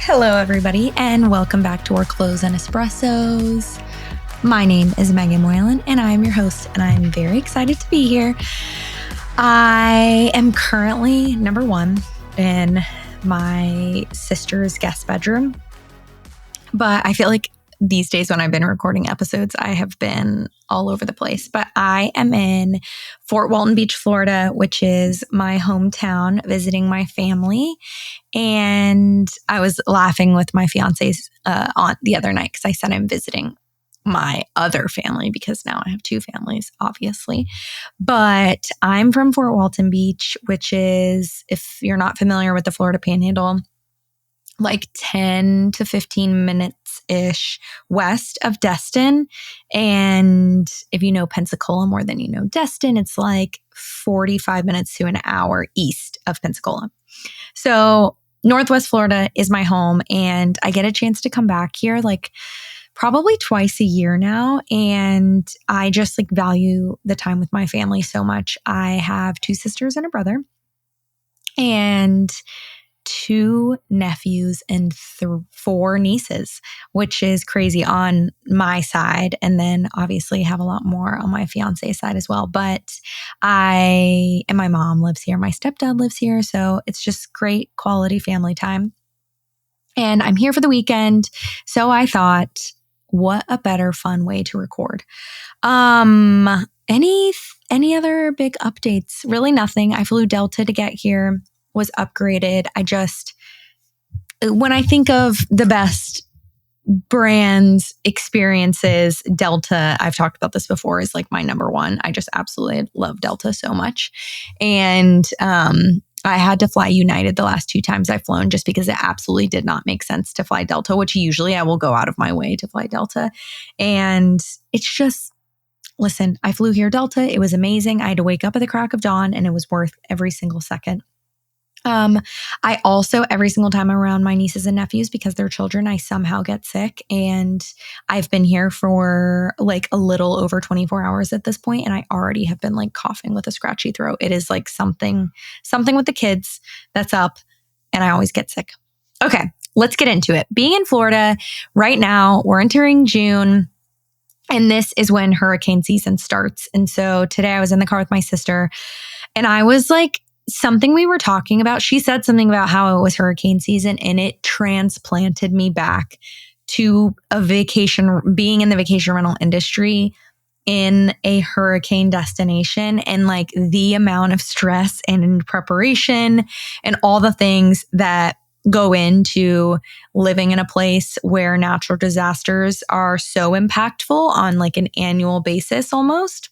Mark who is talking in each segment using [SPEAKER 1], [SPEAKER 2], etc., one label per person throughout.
[SPEAKER 1] Hello, everybody, and welcome back to Workflows and Espressos. My name is Meaghan, and I'm your host, and I'm very excited to be here. I am currently number one in my sister's guest bedroom, but I feel like these days when I've been recording episodes, I have been all over the place. But I am in Fort Walton Beach, Florida, which is my hometown, visiting my family. And I was laughing with my fiance's aunt the other night because I said I'm visiting my other family because now I have two families, obviously. But I'm from Fort Walton Beach, which is, if you're not familiar with the Florida Panhandle, like 10 to 15 minutes-ish west of Destin. And if you know Pensacola more than you know Destin, it's like 45 minutes to an hour east of Pensacola. So Northwest Florida is my home, and I get a chance to come back here like probably twice a year now. And I just like value the time with my family so much. I have two sisters and a brother, and two nephews and four nieces, which is crazy on my side. And then obviously have a lot more on my fiance's side as well. But my mom lives here. My stepdad lives here. So it's just great quality family time. And I'm here for the weekend. So I thought, what a better fun way to record. Any other big updates? Really nothing. I flew Delta to get here. Was upgraded. When I think of the best brands, experiences, Delta, I've talked about this before, is like my number one. I just absolutely love Delta so much. And I had to fly United the last two times I've flown just because it absolutely did not make sense to fly Delta, which usually I will go out of my way to fly Delta. And it's just, listen, I flew here Delta. It was amazing. I had to wake up at the crack of dawn and it was worth every single second. I also, every single time I'm around my nieces and nephews, because they're children, I somehow get sick. And I've been here for like a little over 24 hours at this point, and I already have been like coughing with a scratchy throat. It is like something with the kids that's up, and I always get sick. Okay, let's get into it. Being in Florida right now, we're entering June. And this is when hurricane season starts. And so today I was in the car with my sister, and I was like, something we were talking about, she said something about how it was hurricane season, and it transplanted me back to being in the vacation rental industry in a hurricane destination, and like the amount of stress and preparation and all the things that go into living in a place where natural disasters are so impactful on like an annual basis almost.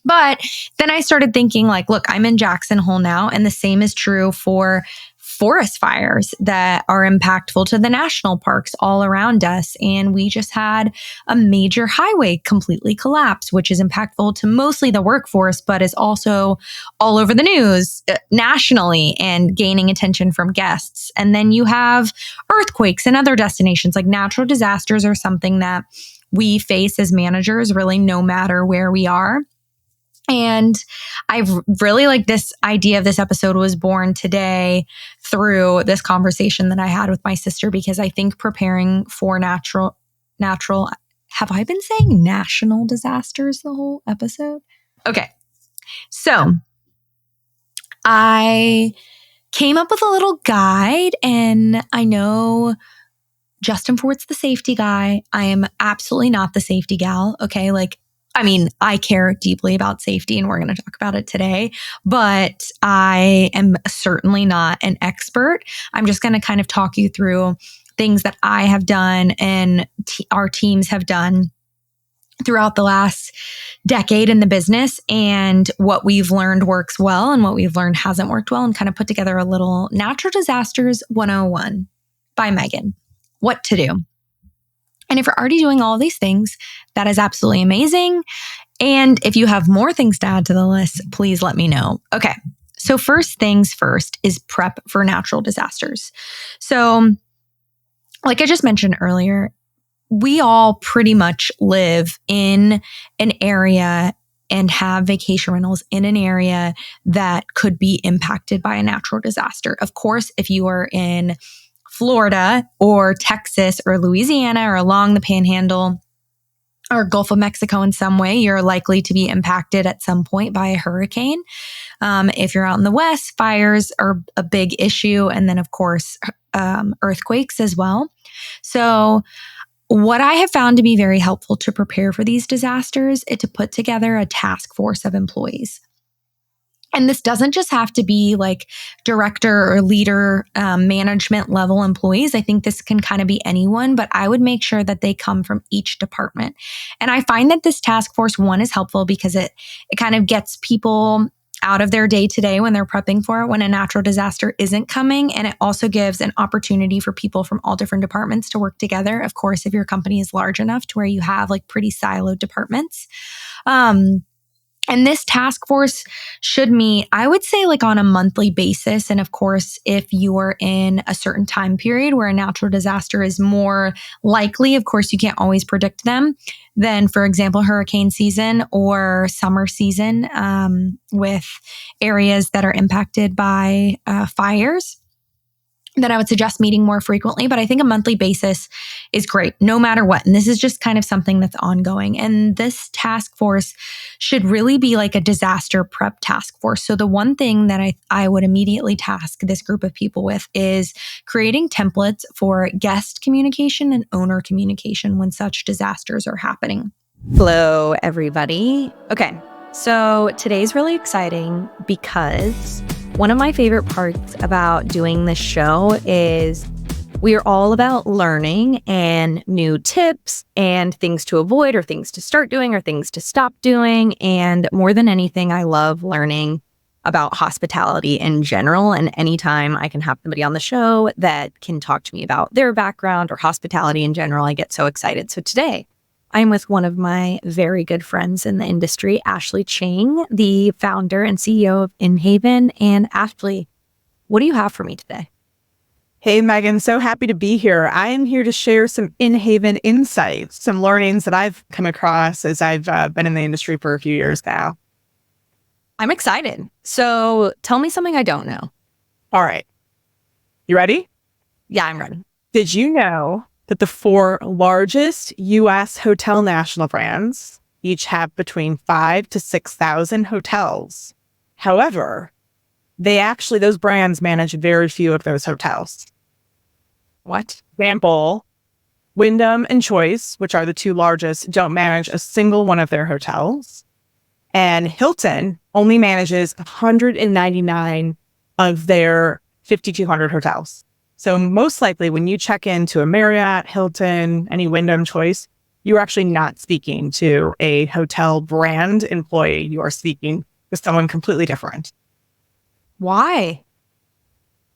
[SPEAKER 1] But then I started thinking like, look, I'm in Jackson Hole now, and the same is true for forest fires that are impactful to the national parks all around us. And we just had a major highway completely collapse, which is impactful to mostly the workforce, but is also all over the news nationally and gaining attention from guests. And then you have earthquakes and other destinations. Like natural disasters are something that we face as managers, really no matter where we are. And I really like this idea of this episode was born today through this conversation that I had with my sister, because I think preparing for natural, have I been saying national disasters the whole episode? Okay. So I came up with a little guide, and I know Justin Ford's the safety guy. I am absolutely not the safety gal. Okay. I care deeply about safety, and we're going to talk about it today, but I am certainly not an expert. I'm just going to kind of talk you through things that I have done and our teams have done throughout the last decade in the business, and what we've learned works well and what we've learned hasn't worked well, and kind of put together a little Natural Disasters 101 by Meaghan. What to do. And if you're already doing all of these things, that is absolutely amazing. And if you have more things to add to the list, please let me know. Okay. So first things first is prep for natural disasters. So like I just mentioned earlier, we all pretty much live in an area and have vacation rentals in an area that could be impacted by a natural disaster. Of course, if you are in Florida or Texas or Louisiana or along the Panhandle or Gulf of Mexico in some way, you're likely to be impacted at some point by a hurricane. If you're out in the West, fires are a big issue. And then, of course, earthquakes as well. So what I have found to be very helpful to prepare for these disasters is to put together a task force of employees. And this doesn't just have to be like director or leader, management level employees. I think this can kind of be anyone, but I would make sure that they come from each department. And I find that this task force one is helpful because it kind of gets people out of their day to day when they're prepping for it when a natural disaster isn't coming. And it also gives an opportunity for people from all different departments to work together. Of course, if your company is large enough to where you have like pretty siloed departments. And this task force should meet, I would say, like on a monthly basis. And of course, if you are in a certain time period where a natural disaster is more likely, of course, you can't always predict them, than, for example, hurricane season or summer season with areas that are impacted by fires. That I would suggest meeting more frequently, but I think a monthly basis is great no matter what. And this is just kind of something that's ongoing. And this task force should really be like a disaster prep task force. So the one thing that I would immediately task this group of people with is creating templates for guest communication and owner communication when such disasters are happening.
[SPEAKER 2] Hello, everybody. Okay, so today's really exciting because one of my favorite parts about doing this show is we are all about learning and new tips and things to avoid or things to start doing or things to stop doing. And more than anything, I love learning about hospitality in general. And anytime I can have somebody on the show that can talk to me about their background or hospitality in general, I get so excited. So today, I'm with one of my very good friends in the industry, Ashley Chang, the founder and CEO of In-Haven. And Ashley, what do you have for me today?
[SPEAKER 3] Hey, Meaghan, so happy to be here. I am here to share some In-Haven insights, some learnings that I've come across as I've been in the industry for a few years now.
[SPEAKER 2] I'm excited. So tell me something I don't know.
[SPEAKER 3] All right. You ready?
[SPEAKER 2] Yeah, I'm ready.
[SPEAKER 3] Did you know that the 4 largest U.S. hotel national brands each have between 5,000 to 6,000 hotels? However, those brands manage very few of those hotels.
[SPEAKER 2] What?
[SPEAKER 3] Example, Wyndham and Choice, which are the 2 largest, don't manage a single one of their hotels. And Hilton only manages 199 of their 5,200 hotels. So most likely when you check into a Marriott, Hilton, any Wyndham Choice, you're actually not speaking to a hotel brand employee. You are speaking to someone completely different.
[SPEAKER 2] Why?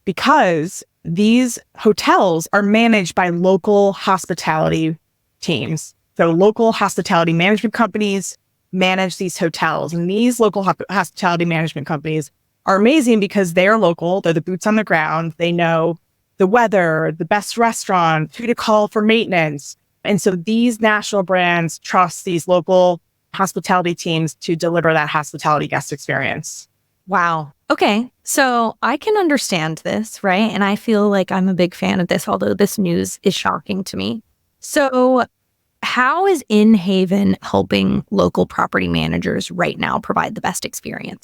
[SPEAKER 3] Because these hotels are managed by local hospitality teams. So local hospitality management companies manage these hotels. And these local hospitality management companies are amazing because they're local. They're the boots on the ground. They know the weather, the best restaurant, who to call for maintenance. And so these national brands trust these local hospitality teams to deliver that hospitality guest experience.
[SPEAKER 2] Wow. Okay. So I can understand this, right? And I feel like I'm a big fan of this, although this news is shocking to me. So how is In-Haven helping local property managers right now provide the best experience?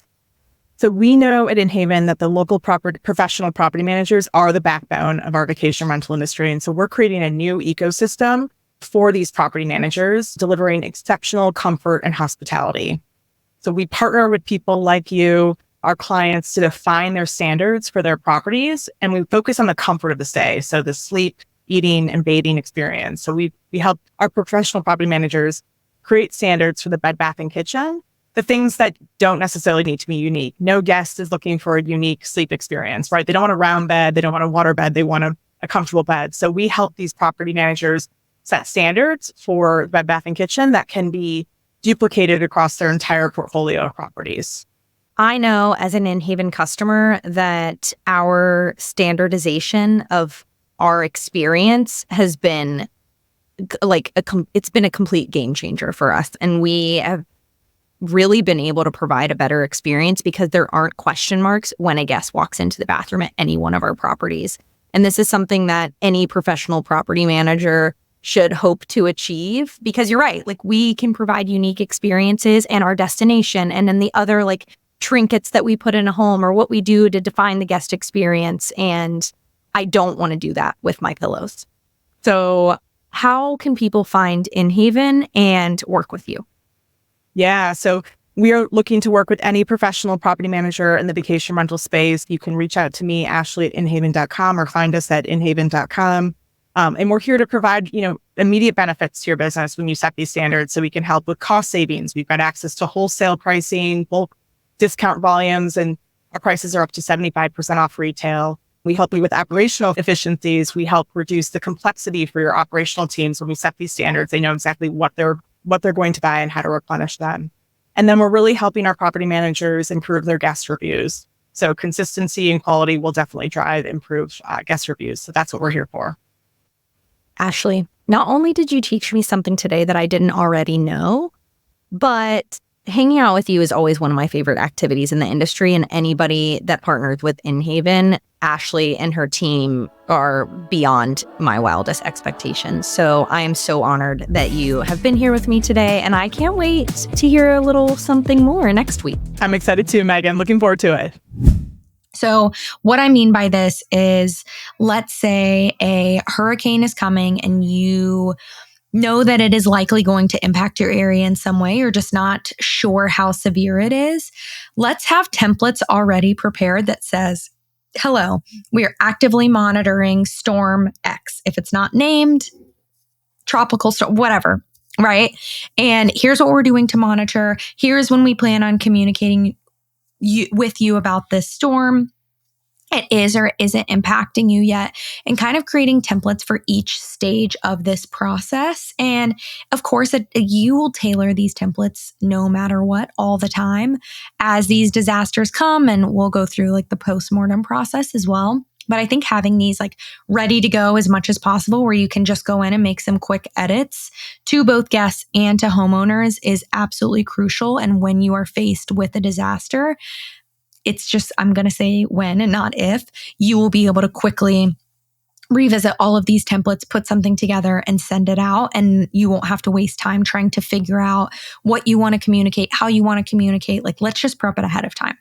[SPEAKER 3] So we know at In-Haven that the local professional property managers are the backbone of our vacation rental industry. And so we're creating a new ecosystem for these property managers, delivering exceptional comfort and hospitality. So we partner with people like you, our clients, to define their standards for their properties. And we focus on the comfort of the stay. So the sleep, eating, and bathing experience. So we help our professional property managers create standards for the bed, bath, and kitchen, the things that don't necessarily need to be unique. No guest is looking for a unique sleep experience, right? They don't want a round bed. They don't want a water bed. They want a comfortable bed. So we help these property managers set standards for bed, bath, and kitchen that can be duplicated across their entire portfolio of properties.
[SPEAKER 2] I know as an In-Haven customer that our standardization of our experience has been it's been a complete game changer for us. And we have really been able to provide a better experience because there aren't question marks when a guest walks into the bathroom at any one of our properties. And this is something that any professional property manager should hope to achieve, because you're right, like we can provide unique experiences and our destination, and then the other like trinkets that we put in a home or what we do to define the guest experience. And I don't want to do that with my pillows. So how can people find In Haven and work with you?
[SPEAKER 3] Yeah, so we are looking to work with any professional property manager in the vacation rental space. You can reach out to me, Ashley, at inhaven.com, or find us at inhaven.com. And we're here to provide, immediate benefits to your business when you set these standards. So we can help with cost savings. We've got access to wholesale pricing, bulk discount volumes, and our prices are up to 75% off retail. We help you with operational efficiencies. We help reduce the complexity for your operational teams. When we set these standards, they know exactly what they're going to buy and how to replenish them. And then we're really helping our property managers improve their guest reviews. So consistency and quality will definitely drive improved guest reviews. So that's what we're here for.
[SPEAKER 2] Ashley, not only did you teach me something today that I didn't already know, but hanging out with you is always one of my favorite activities in the industry. And anybody that partners with In Haven, Ashley and her team are beyond my wildest expectations. So I am so honored that you have been here with me today. And I can't wait to hear a little something more next week.
[SPEAKER 3] I'm excited too, Meaghan. Looking forward to it.
[SPEAKER 1] So what I mean by this is, let's say a hurricane is coming and you know that it is likely going to impact your area in some way. You're just not sure how severe it is. Let's have templates already prepared that says, hello, we are actively monitoring storm X. If it's not named, tropical storm, whatever, right? And here's what we're doing to monitor. Here's when we plan on communicating with you about this storm. It is or isn't impacting you yet, and kind of creating templates for each stage of this process. And of course, you will tailor these templates no matter what, all the time as these disasters come, and we'll go through like the postmortem process as well. But I think having these like ready to go as much as possible, where you can just go in and make some quick edits to both guests and to homeowners, is absolutely crucial. And when you are faced with a disaster, it's just, I'm going to say when and not if, you will be able to quickly revisit all of these templates, put something together and send it out. And you won't have to waste time trying to figure out what you want to communicate, how you want to communicate. Like, let's just prep it ahead of time.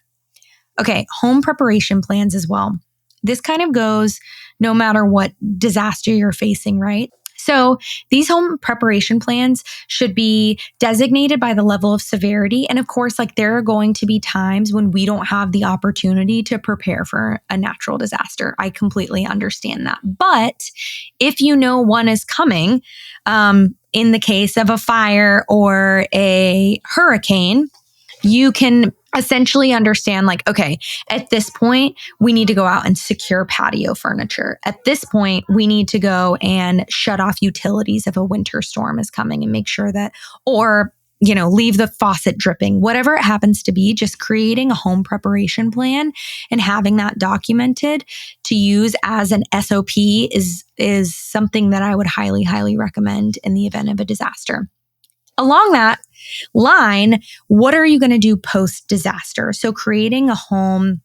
[SPEAKER 1] Okay, home preparation plans as well. This kind of goes no matter what disaster you're facing, right? So these home preparation plans should be designated by the level of severity. And of course, like, there are going to be times when we don't have the opportunity to prepare for a natural disaster. I completely understand that. But if you know one is coming, in the case of a fire or a hurricane, you can essentially understand, like, okay, at this point, we need to go out and secure patio furniture. At this point, we need to go and shut off utilities if a winter storm is coming, and make sure that, or, leave the faucet dripping, whatever it happens to be. Just creating a home preparation plan and having that documented to use as an SOP is something that I would highly, highly recommend in the event of a disaster. Along that line, what are you going to do post-disaster? So creating a home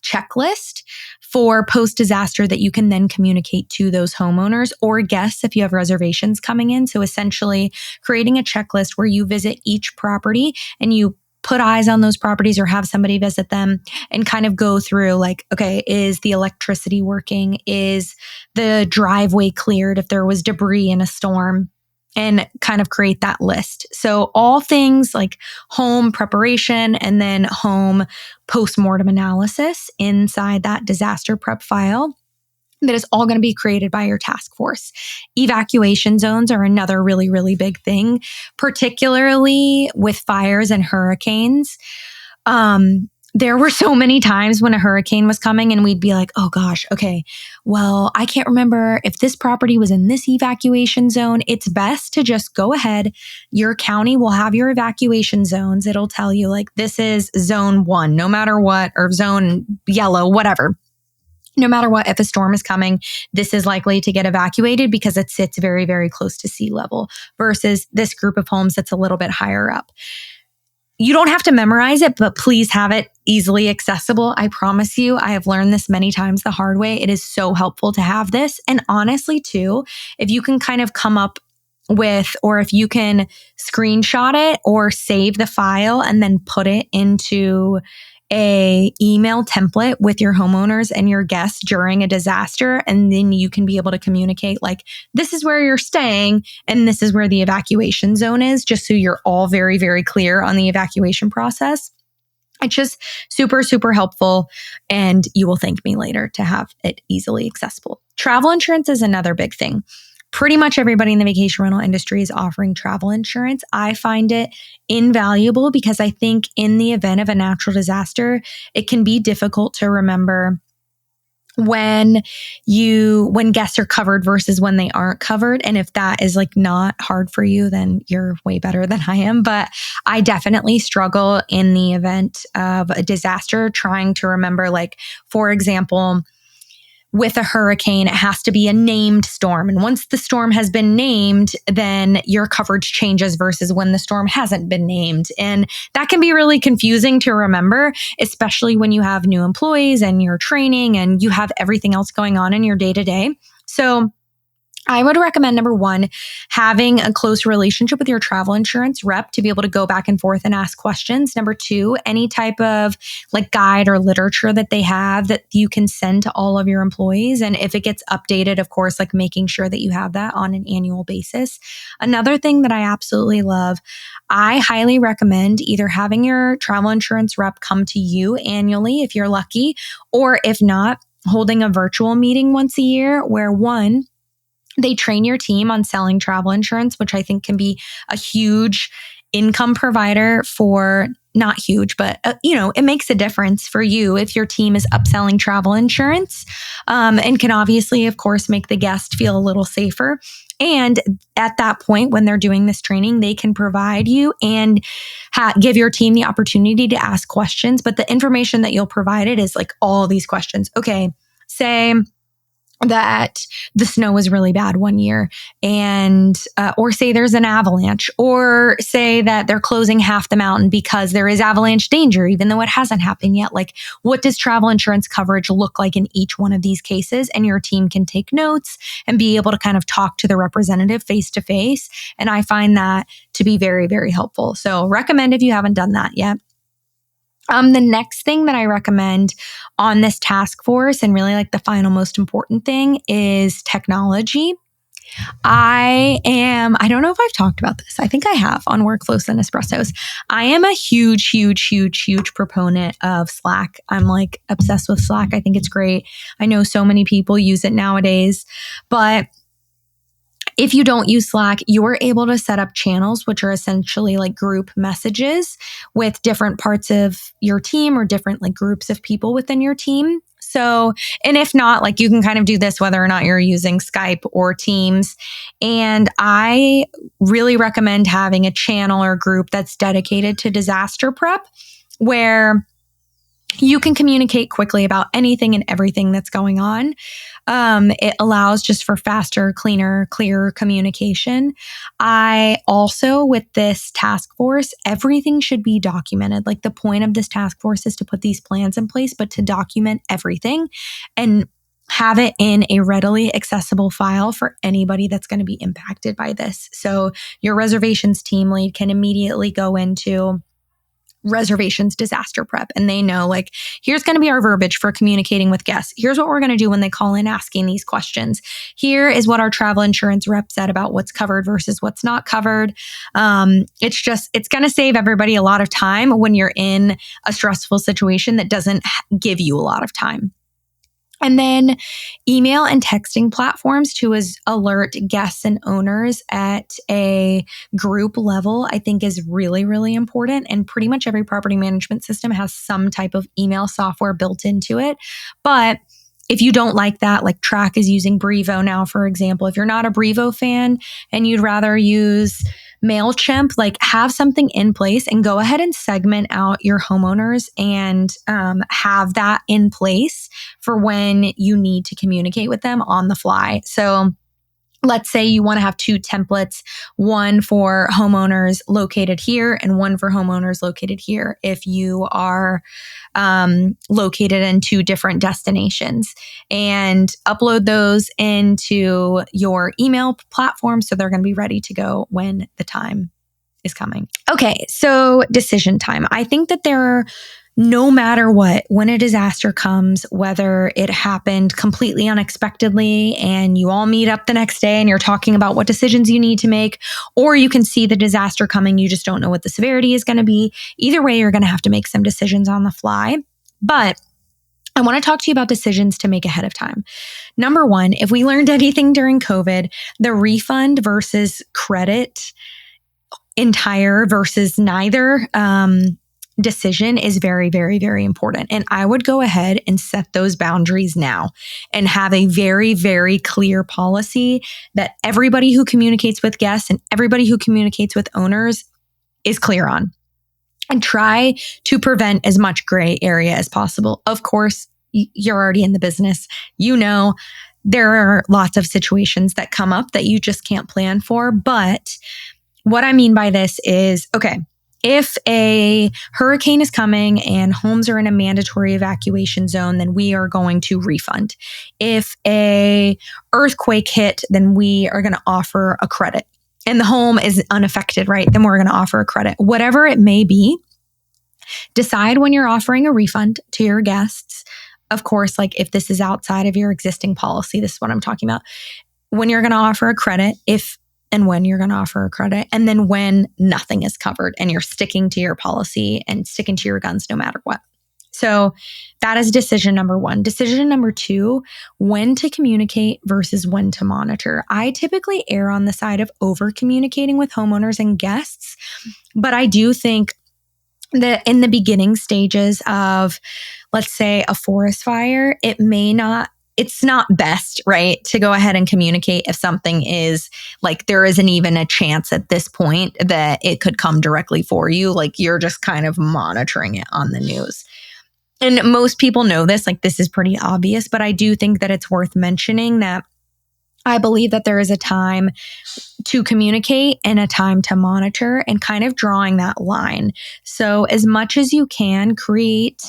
[SPEAKER 1] checklist for post-disaster that you can then communicate to those homeowners or guests if you have reservations coming in. So essentially creating a checklist where you visit each property and you put eyes on those properties or have somebody visit them and kind of go through, like, okay, is the electricity working? Is the driveway cleared if there was debris in a storm? And kind of create that list. So all things like home preparation and then home postmortem analysis inside that disaster prep file, that is all going to be created by your task force. Evacuation zones are another really, really big thing, particularly with fires and hurricanes. There were so many times when a hurricane was coming and we'd be like, oh gosh, okay, well, I can't remember if this property was in this evacuation zone. It's best to just go ahead. Your county will have your evacuation zones. It'll tell you, like, this is zone 1, no matter what, or zone yellow, whatever. No matter what, if a storm is coming, this is likely to get evacuated because it sits very, very close to sea level versus this group of homes that's a little bit higher up. You don't have to memorize it, but please have it easily accessible. I promise you, I have learned this many times the hard way. It is so helpful to have this. And honestly, too, if you can kind of come up with, or if you can screenshot it or save the file and then put it into a email template with your homeowners and your guests during a disaster, and then you can be able to communicate like, this is where you're staying and this is where the evacuation zone is, just so you're all very, very clear on the evacuation process. It's just super, super helpful, and you will thank me later to have it easily accessible. Travel insurance is another big thing. Pretty much everybody in the vacation rental industry is offering travel insurance. I find it invaluable because I think in the event of a natural disaster, it can be difficult to remember when guests are covered versus when they aren't covered. And if that is like not hard for you, then you're way better than I am. But I definitely struggle in the event of a disaster trying to remember, like, for example, with a hurricane, it has to be a named storm. And once the storm has been named, then your coverage changes versus when the storm hasn't been named. And that can be really confusing to remember, especially when you have new employees and you're training and you have everything else going on in your day to day. So I would recommend, number one, having a close relationship with your travel insurance rep to be able to go back and forth and ask questions. Number two, any type of like guide or literature that they have that you can send to all of your employees. And if it gets updated, of course, like making sure that you have that on an annual basis. Another thing that I absolutely love, I highly recommend either having your travel insurance rep come to you annually if you're lucky, or if not, holding a virtual meeting once a year where one, they train your team on selling travel insurance, which I think can be a huge income provider for, not huge, but it makes a difference for you if your team is upselling travel insurance, and can obviously, of course, make the guest feel a little safer. And at that point, when they're doing this training, they can provide you and give your team the opportunity to ask questions. But the information that you'll provide it is like all these questions. Okay, say that the snow was really bad one year, and or say there's an avalanche, or say that they're closing half the mountain because there is avalanche danger, even though it hasn't happened yet. Like, what does travel insurance coverage look like in each one of these cases? And your team can take notes and be able to kind of talk to the representative face to face. And I find that to be very, very helpful. So recommend if you haven't done that yet. The next thing that I recommend on this task force, and really like the final most important thing, is technology. I don't know if I've talked about this. I think I have on Workflows and Espressos. I am a huge, huge, huge, huge proponent of Slack. I'm like obsessed with Slack. I think it's great. I know so many people use it nowadays, but if you don't use Slack, you're able to set up channels, which are essentially like group messages with different parts of your team or different like groups of people within your team. So, and if not, like you can kind of do this whether or not you're using Skype or Teams. And I really recommend having a channel or group that's dedicated to disaster prep, where you can communicate quickly about anything and everything that's going on. It allows just for faster, cleaner, clearer communication. I also, with this task force, everything should be documented. Like, the point of this task force is to put these plans in place, but to document everything and have it in a readily accessible file for anybody that's going to be impacted by this. So your reservations team lead can immediately go into reservations disaster prep, and they know, like, here's going to be our verbiage for communicating with guests. Here's what we're going to do when they call in asking these questions. Here is what our travel insurance rep said about what's covered versus what's not covered. It's going to save everybody a lot of time when you're in a stressful situation that doesn't give you a lot of time. And then email and texting platforms to alert guests and owners at a group level, I think, is really, really important. And pretty much every property management system has some type of email software built into it. But if you don't like that, like Track is using Brevo now, for example. If you're not a Brevo fan and you'd rather use MailChimp, like, have something in place and go ahead and segment out your homeowners and have that in place for when you need to communicate with them on the fly. So let's say you want to have 2 templates, one for homeowners located here and one for homeowners located here. If you are located in 2 different destinations, and upload those into your email platform so they're going to be ready to go when the time is coming. Okay, so decision time. I think that no matter what, when a disaster comes, whether it happened completely unexpectedly and you all meet up the next day and you're talking about what decisions you need to make, or you can see the disaster coming, you just don't know what the severity is going to be. Either way, you're going to have to make some decisions on the fly. But I want to talk to you about decisions to make ahead of time. Number one, if we learned anything during COVID, the refund versus credit, entire versus neither, decision is very, very, very important. And I would go ahead and set those boundaries now and have a very, very clear policy that everybody who communicates with guests and everybody who communicates with owners is clear on. And try to prevent as much gray area as possible. Of course, you're already in the business. You know, there are lots of situations that come up that you just can't plan for. But what I mean by this is, okay, if a hurricane is coming and homes are in a mandatory evacuation zone, then we are going to refund. If a earthquake hit, then we are going to offer a credit. And the home is unaffected, right? Then we're going to offer a credit. Whatever it may be, decide when you're offering a refund to your guests. Of course, like if this is outside of your existing policy, this is what I'm talking about. When you're going to offer a credit, if and when you're going to offer a credit, and then when nothing is covered and you're sticking to your policy and sticking to your guns no matter what. So that is decision number one. Decision number two, when to communicate versus when to monitor. I typically err on the side of over communicating with homeowners and guests, but I do think that in the beginning stages of, let's say, a forest fire, it's not best, right, to go ahead and communicate if something is like there isn't even a chance at this point that it could come directly for you. Like you're just kind of monitoring it on the news. And most people know this, like this is pretty obvious, but I do think that it's worth mentioning that I believe that there is a time to communicate and a time to monitor and kind of drawing that line. So as much as you can, create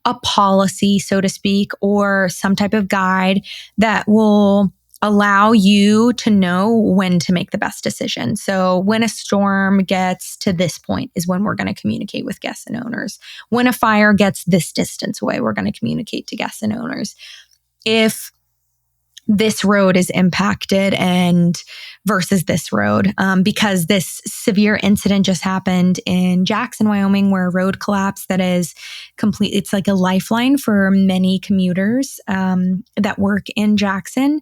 [SPEAKER 1] a policy, so to speak, or some type of guide that will allow you to know when to make the best decision. So when a storm gets to this point is when we're going to communicate with guests and owners. When a fire gets this distance away, we're going to communicate to guests and owners. If this road is impacted and versus this road, because this severe incident just happened in Jackson, Wyoming, where a road collapsed that is complete. It's like a lifeline for many commuters that work in Jackson.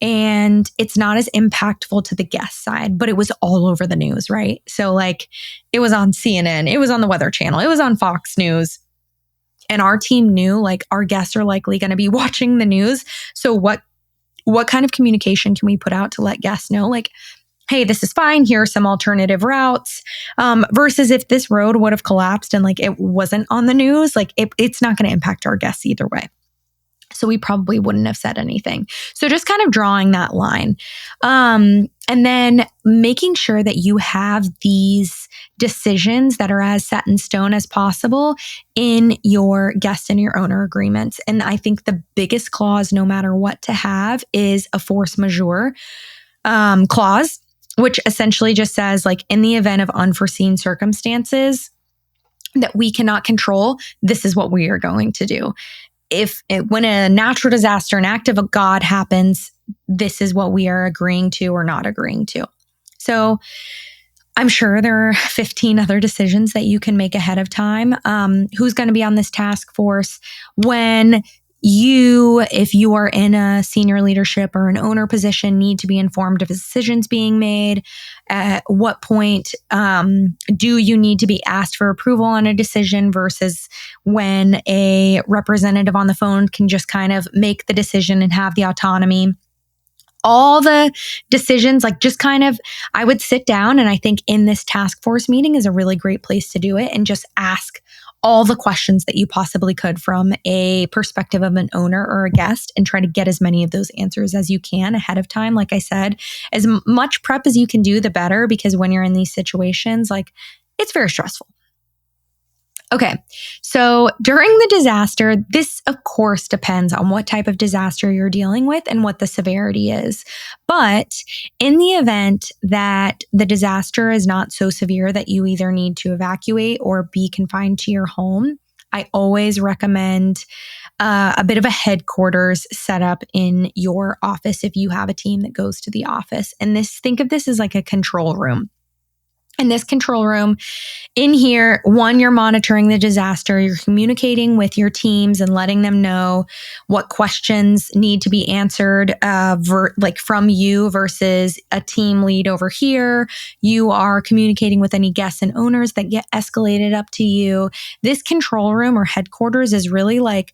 [SPEAKER 1] And it's not as impactful to the guest side, but it was all over the news, right? So like it was on CNN, it was on the Weather Channel, it was on Fox News. And our team knew like our guests are likely going to be watching the news. So what kind of communication can we put out to let guests know, like, hey, this is fine, here are some alternative routes, versus if this road would have collapsed and like it wasn't on the news, like it's not going to impact our guests either way. So we probably wouldn't have said anything. So just kind of drawing that line. And then making sure that you have these decisions that are as set in stone as possible in your guest and your owner agreements. And I think the biggest clause, no matter what to have, is a force majeure clause, which essentially just says like in the event of unforeseen circumstances that we cannot control, this is what we are going to do. When a natural disaster, an act of God happens, this is what we are agreeing to or not agreeing to. So I'm sure there are 15 other decisions that you can make ahead of time. Who's going to be on this task force? If you are in a senior leadership or an owner position, need to be informed of decisions being made. At what point do you need to be asked for approval on a decision versus when a representative on the phone can just kind of make the decision and have the autonomy? All the decisions, like just kind of, I would sit down, and I think in this task force meeting is a really great place to do it, and just ask all the questions that you possibly could from a perspective of an owner or a guest and try to get as many of those answers as you can ahead of time. Like I said, as much prep as you can do, the better, because when you're in these situations, like, it's very stressful. Okay, so during the disaster, this of course depends on what type of disaster you're dealing with and what the severity is. But in the event that the disaster is not so severe that you either need to evacuate or be confined to your home, I always recommend a bit of a headquarters setup in your office if you have a team that goes to the office. And think of this as like a control room. In this control room, in here, one, you're monitoring the disaster, you're communicating with your teams and letting them know what questions need to be answered, from you versus a team lead over here. You are communicating with any guests and owners that get escalated up to you. This control room or headquarters is really like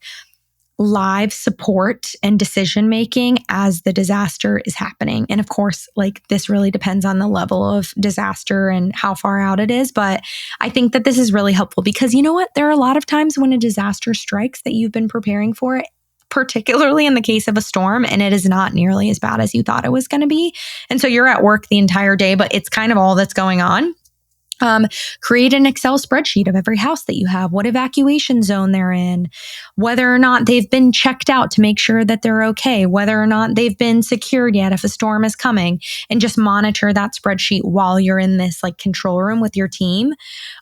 [SPEAKER 1] live support and decision making as the disaster is happening. And of course, like, this really depends on the level of disaster and how far out it is. But I think that this is really helpful because you know what? There are a lot of times when a disaster strikes that you've been preparing for it, particularly in the case of a storm, and it is not nearly as bad as you thought it was going to be. And so you're at work the entire day, but it's kind of all that's going on. Create an Excel spreadsheet of every house that you have, what evacuation zone they're in, whether or not they've been checked out to make sure that they're okay, whether or not they've been secured yet if a storm is coming, and just monitor that spreadsheet while you're in this like control room with your team.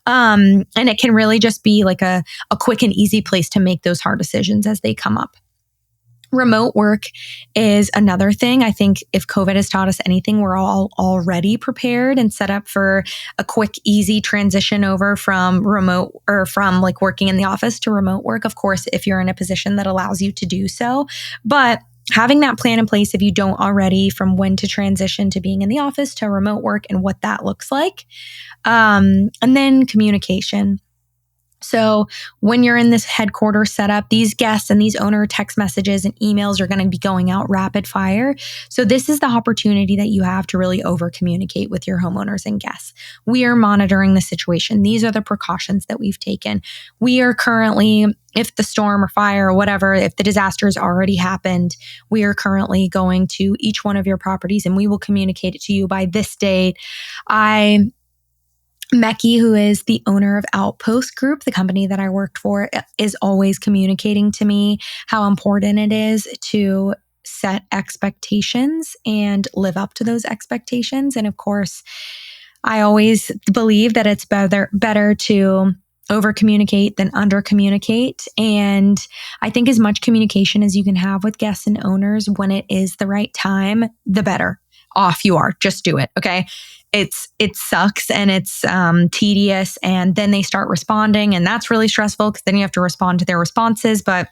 [SPEAKER 1] And it can really just be like a quick and easy place to make those hard decisions as they come up. Remote work is another thing. I think if COVID has taught us anything, we're all already prepared and set up for a quick, easy transition over from remote or from like working in the office to remote work. Of course, if you're in a position that allows you to do so, but having that plan in place, if you don't already, from when to transition to being in the office to remote work and what that looks like. And then communication. So when you're in this headquarters setup, these guests and these owner text messages and emails are going to be going out rapid fire. So this is the opportunity that you have to really over communicate with your homeowners and guests. We are monitoring the situation. These are the precautions that we've taken. We are currently, if the storm or fire or whatever, if the disaster has already happened, we are currently going to each one of your properties and we will communicate it to you by this date. Meaghan, who is the owner of Outpost Group, the company that I worked for, is always communicating to me how important it is to set expectations and live up to those expectations. And of course, I always believe that it's better to over communicate than under communicate. And I think as much communication as you can have with guests and owners when it is the right time, the better off you are. Just do it. Okay. It sucks and it's tedious, and then they start responding, and that's really stressful because then you have to respond to their responses. But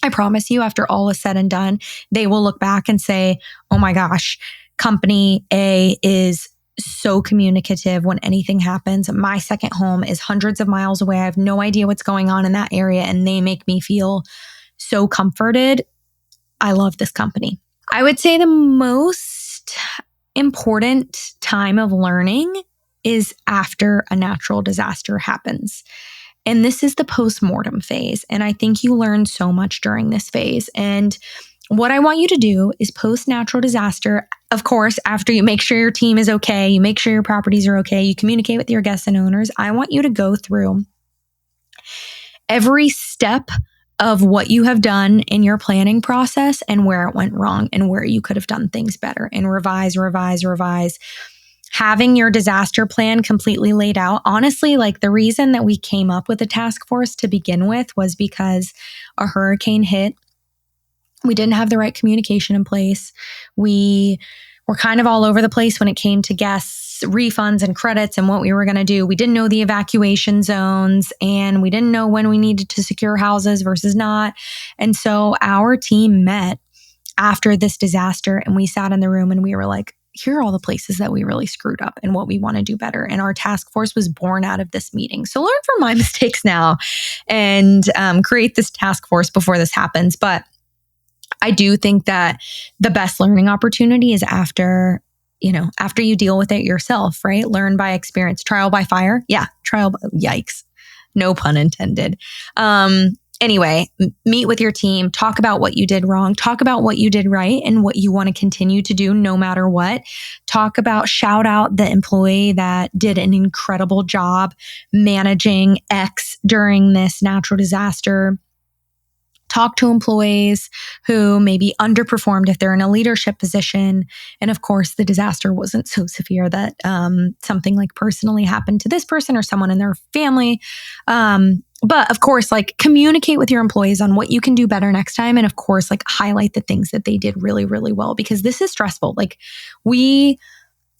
[SPEAKER 1] I promise you, after all is said and done, they will look back and say, oh my gosh, company A is so communicative when anything happens. My second home is hundreds of miles away. I have no idea what's going on in that area, and they make me feel so comforted. I love this company. I would say the most important time of learning is after a natural disaster happens. And this is the post-mortem phase. And I think you learn so much during this phase. And what I want you to do is post-natural disaster, of course, after you make sure your team is okay, you make sure your properties are okay, you communicate with your guests and owners, I want you to go through every step of what you have done in your planning process and where it went wrong and where you could have done things better, and revise. Having your disaster plan completely laid out. Honestly, like, the reason that we came up with a task force to begin with was because a hurricane hit. We didn't have the right communication in place. We were kind of all over the place when it came to guests, refunds and credits and what we were going to do. We didn't know the evacuation zones, and we didn't know when we needed to secure houses versus not. And so our team met after this disaster, and we sat in the room and we were like, here are all the places that we really screwed up and what we want to do better. And our task force was born out of this meeting. So learn from my mistakes now and create this task force before this happens. But I do think that the best learning opportunity is after you deal with it yourself, right? Learn by experience. Trial by fire. Yeah. Yikes. No pun intended. Anyway, meet with your team, talk about what you did wrong, talk about what you did right and what you want to continue to do no matter what. Shout out the employee that did an incredible job managing X during this natural disaster. Talk to employees who maybe underperformed if they're in a leadership position. And of course, the disaster wasn't so severe that something like personally happened to this person or someone in their family. But of course, like communicate with your employees on what you can do better next time. And of course, like highlight the things that they did really, really well, because this is stressful. Like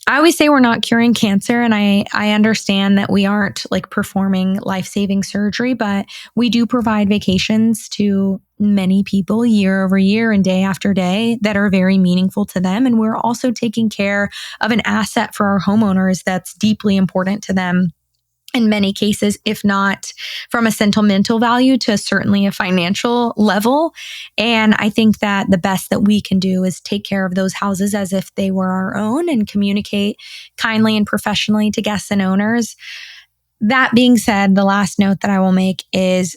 [SPEAKER 1] I always say we're not curing cancer, and I understand that we aren't like performing life-saving surgery, but we do provide vacations to many people year over year and day after day that are very meaningful to them. And we're also taking care of an asset for our homeowners that's deeply important to them. In many cases, if not from a sentimental value to certainly a financial level. And I think that the best that we can do is take care of those houses as if they were our own and communicate kindly and professionally to guests and owners. That being said, the last note that I will make is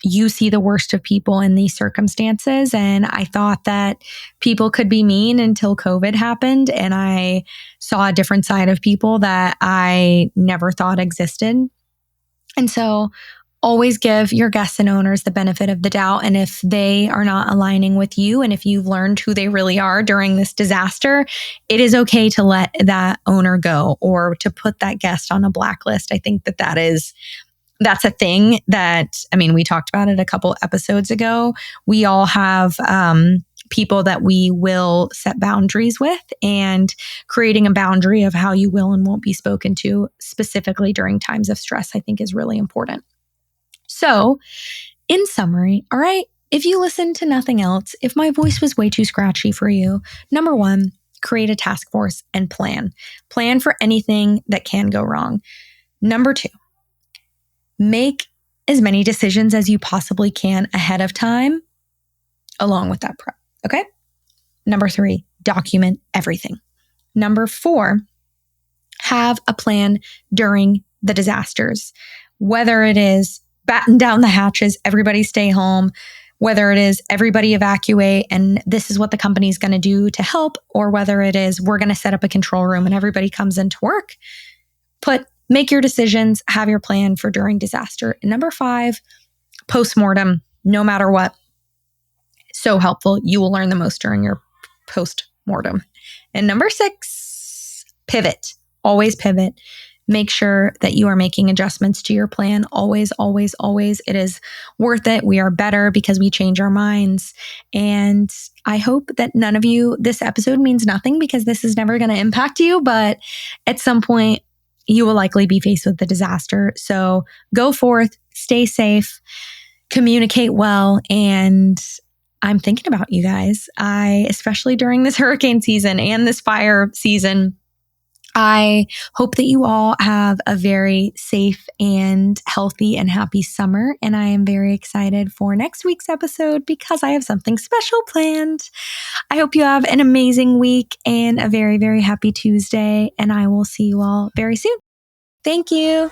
[SPEAKER 1] you see the worst of people in these circumstances. And I thought that people could be mean until COVID happened. And I saw a different side of people that I never thought existed. And so always give your guests and owners the benefit of the doubt. And if they are not aligning with you, and if you've learned who they really are during this disaster, it is okay to let that owner go or to put that guest on a blacklist. I think that that's a thing that, I mean, we talked about it a couple episodes ago. We all have people that we will set boundaries with, and creating a boundary of how you will and won't be spoken to specifically during times of stress, I think is really important. So in summary, all right, if you listen to nothing else, if my voice was way too scratchy for you, number one, create a task force and plan. Plan for anything that can go wrong. Number two, make as many decisions as you possibly can ahead of time along with that prep. Okay. Number three, document everything. Number four, have a plan during the disasters, whether it is batten down the hatches, everybody stay home, whether it is everybody evacuate and this is what the company is going to do to help, or whether it is we're going to set up a control room and everybody comes into work. Make your decisions, have your plan for during disaster. And number five, postmortem, no matter what. So helpful. You will learn the most during your postmortem. And number six, pivot. Always pivot. Make sure that you are making adjustments to your plan. Always, always, always. It is worth it. We are better because we change our minds. And I hope that none of you, this episode means nothing because this is never going to impact you, but at some point, you will likely be faced with the disaster. So go forth, stay safe, communicate well. And I'm thinking about you guys. Especially during this hurricane season and this fire season, I hope that you all have a very safe and healthy and happy summer. And I am very excited for next week's episode because I have something special planned. I hope you have an amazing week and a very, very happy Tuesday. And I will see you all very soon. Thank you.